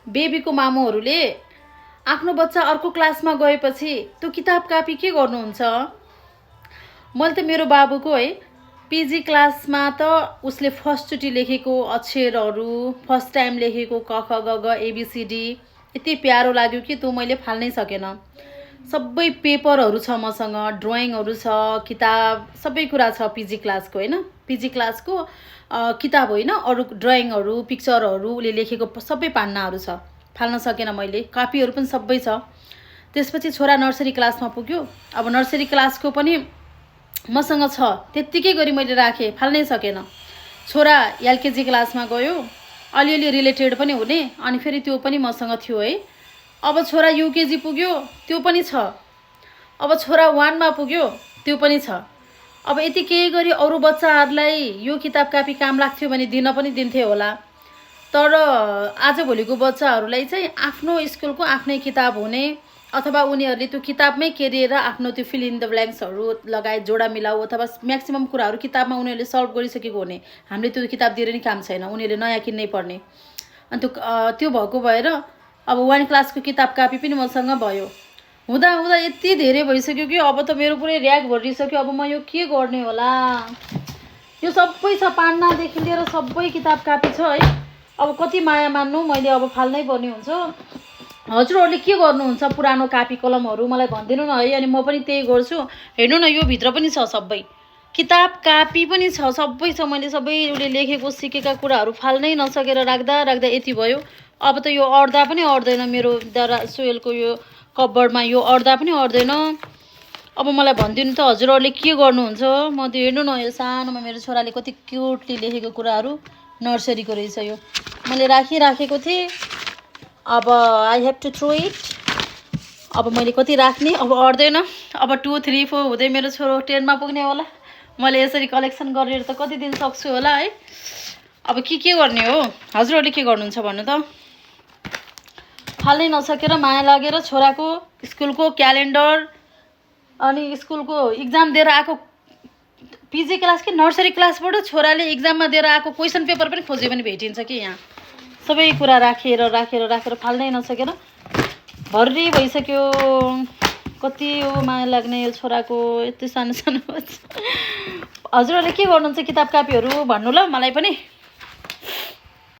बेबीको मामुहरूले आफ्नो बच्चा अर्को क्लासमा गएपछि त्यो किताब कापी के गर्नुहुन्छ? मैले त मेरो बाबुको है पिजी क्लासमा त उसले फर्स्टचोटि लेखेको अक्षरहरू फर्स्ट टाइम लेखेको क ख ग घ एबिसिडी यति प्यारो लाग्यो कि त्यो मैले फाल्नै सकेन। सबै पेपरहरू छ मसँग, ड्रइङहरू छ, किताब सबै कुरा छ पिजी क्लासको हैन। पिजी क्लासको किताब होइन, अरू ड्रइङहरू पिक्चरहरू उसले लेखेको सबै पान्नाहरू छ, फाल्न सकेन मैले। कपीहरू पनि सबै छ। त्यसपछि छोरा नर्सरी क्लासमा पुग्यो। अब नर्सरी क्लासको पनि मसँग छ, त्यत्तिकै गरी मैले राखेँ, फाल्नै सकेन। छोरा एलकेजी क्लासमा गयो, अलिअलि रिलेटेड पनि हुने, अनि फेरि त्यो पनि मसँग थियो है। अब छोरा युकेजी पुग्यो, त्यो पनि छ। अब छोरा 1 मा पुग्यो, त्यो पनि छ। अब यति केही गरी अरू बच्चाहरूलाई यो किताब कापी काम लाग्थ्यो भने दिन पनि दिन्थे होला। तर आजभोलिको बच्चाहरूलाई चाहिँ आफ्नो स्कुलको आफ्नै किताब हुने, अथवा उनीहरूले त्यो किताबमै केरिएर आफ्नो त्यो फिल इन द ब्ल्याङ्क्सहरू लगायत जोडा मिलाऊ अथवा म्याक्सिमम कुराहरू किताबमा उनीहरूले सल्भ गरिसकेको हुने। हामीले त्यो किताब दिएर नि काम छैन, उनीहरूले नयाँ किन्नै पर्ने। अनि त्यो भएको भएर अब 1 क्लासको किताब कापी पनि मसँग भयो। हुँदा हुँदा यति धेरै भइसक्यो कि अब त मेरो पुरै र्याक भरिसक्यो। अब म यो के गर्ने होला? यो सबै छ, पान्नादेखि लिएर सबै किताब कापी छ है। अब कति माया मान्नु, मैले अब फाल्नै पर्ने हुन्छ। हजुरहरूले के गर्नुहुन्छ? पुरानो कापी कलमहरू मलाई भनिदिनु न है, अनि म पनि त्यही गर्छु। हेर्नु न, यो भित्र पनि छ सबै किताब कापी पनि छ, सबै छ। मैले सबै उसले लेखेको सिकेका कुराहरू फाल्नै नसकेर राख्दा राख्दा यति भयो। अब त यो अड्दा पनि अड्दैन, मेरो सोयलको यो कपबोर्डमा यो अड्दा पनि अड्दैन। अब मलाई भनिदिनु त हजुरहरूले के गर्नुहुन्छ? म त हेर्नु न, यो सानोमा मेरो छोराले कति क्युटली लेखेको कुराहरू, नर्सरीको रहेछ यो। मैले राखेको थिएँ। अब I have to throw it. अब मैले कति राख्ने, अब अड्दैन। अब 2, 3, 4 हुँदै मेरो छोरो 10 मा पुग्ने होला। मैले यसरी कलेक्सन गरेर त कति दिन सक्छु होला है। अब के गर्ने हो? हजुरहरूले के गर्नुहुन्छ भन्नु त? फाल्नै नसकेर माया लागेर छोराको स्कुलको क्यालेन्डर अनि स्कुलको इक्जाम दिएर आएको पिजी क्लास कि नर्सरी क्लासबाट छोराले इक्जाममा दिएर आएको क्वेसन पेपर पनि खोज्यो भने भेटिन्छ कि यहाँ। सबै कुरा राखेर फाल्नै नसकेर भर्री भइसक्यो। कति हो माया लाग्ने यो छोराको, यति सानो सानो बच्चा। हजुरहरूले के गर्नुहुन्छ किताब कापीहरू भन्नु ल मलाई पनि।